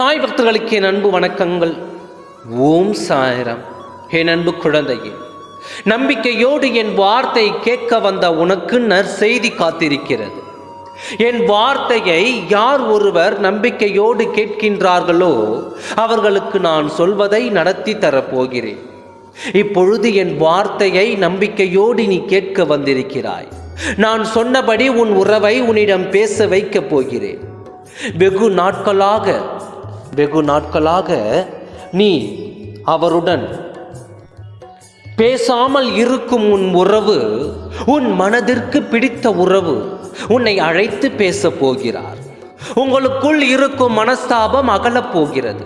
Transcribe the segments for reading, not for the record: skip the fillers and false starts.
சாய் பக்தர்களுக்கு என் அன்பு வணக்கங்கள். ஓம் சாய்ராம். என் அன்பு குழந்தையே, நம்பிக்கையோடு என் வார்த்தை கேட்க வந்த உனக்கு நற்செய்தி காத்திருக்கிறது. என் வார்த்தையை யார் ஒருவர் நம்பிக்கையோடு கேட்கின்றார்களோ அவர்களுக்கு நான் சொல்வதை நடத்தி தரப்போகிறேன். இப்பொழுது என் வார்த்தையை நம்பிக்கையோடு நீ கேட்க வந்திருக்கிறாய். நான் சொன்னபடி உன் உறவை உன்னிடம் பேச வைக்கப் போகிறேன். வெகு நாட்களாக நீ அவருடன் பேசாமல் இருக்கும் உன் உறவு, உன் மனதிற்கு பிடித்த உறவு உன்னை அழைத்து பேச போகிறார். உங்களுக்குள் இருக்கும் மனஸ்தாபம் அகலப் போகிறது.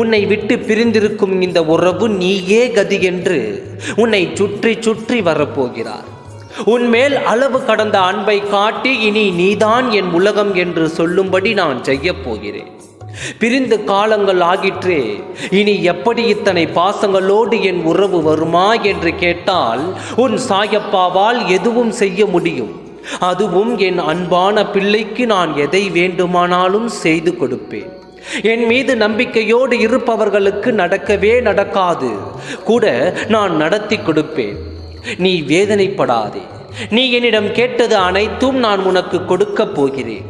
உன்னை விட்டு பிரிந்திருக்கும் இந்த உறவு நீயே கதி என்று உன்னை சுற்றி சுற்றி வரப்போகிறார். உன்மேல் அளவு கடந்த அன்பை காட்டி இனி நீதான் என் உலகம் என்று சொல்லும்படி நான் செய்யப் போகிறேன். பிரிந்து காலங்கள் ஆகிற்றே, இனி எப்படி இத்தனை பாசங்களோடு என் உறவு வருமா என்று கேட்டால் உன் சாயப்பாவால் எதுவும் செய்ய முடியும். அதுவும் என் அன்பான பிள்ளைக்கு நான் எதை வேண்டுமானாலும் செய்து கொடுப்பேன். என் மீது நம்பிக்கையோடு இருப்பவர்களுக்கு நடக்கவே நடக்காது கூட நான் நடத்தி கொடுப்பேன். நீ வேதனைப்படாதே. நீ என்னிடம் கேட்டது அனைத்தும் நான் உனக்கு கொடுக்கப் போகிறேன்.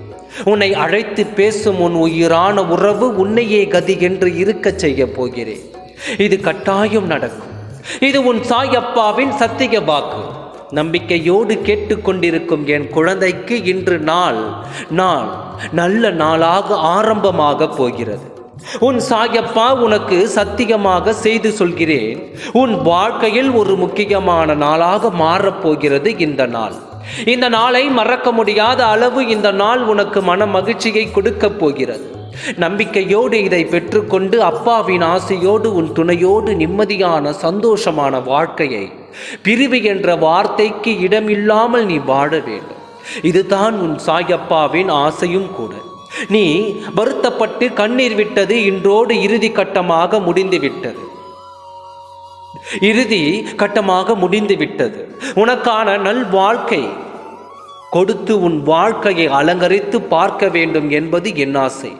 உன்னை அழைத்து பேசும் உன் உயிரான உறவு உன்னையே கதி என்று இருக்க செய்ய போகிறேன். இது கட்டாயம் நடக்கும். இது உன் சாயப்பாவின் சத்திய வாக்கு. நம்பிக்கையோடு கேட்டுக்கொண்டிருக்கும் என் குழந்தைக்கு இன்று நாள் நல்ல நாளாக ஆரம்பமாக போகிறது. உன் சாயப்பா உனக்கு சத்தியமாக செய்து சொல்கிறேன், உன் வாழ்க்கையில் ஒரு முக்கியமான நாளாக மாறப்போகிறது இந்த நாள். இந்த நாளை மறக்க முடியாத அளவு இந்த நாள் உனக்கு மன மகிழ்ச்சியை கொடுக்கப் போகிறது. நம்பிக்கையோடு இதை பெற்றுக்கொண்டு அப்பாவின் ஆசையோடு உன் துணையோடு நிம்மதியான சந்தோஷமான வாழ்க்கையை, பிரிவு என்ற வார்த்தைக்கு இடமில்லாமல் நீ வாழ வேண்டும். இதுதான் உன் சாயப்பாவின் ஆசையும் கூட. நீ வருத்தப்பட்டு கண்ணீர் விட்டது இன்றோடு இறுதி கட்டமாக முடிந்து விட்டது. உனக்கான நல் வாழ்க்கை கொடுத்து உன் வாழ்க்கையை அலங்கரித்து பார்க்க வேண்டும் என்பது என் ஆசை.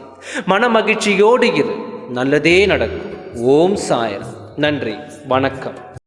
மன மகிழ்ச்சியோடு இரு, நல்லதே நடக்கும். ஓம் சாய்ராம். நன்றி, வணக்கம்.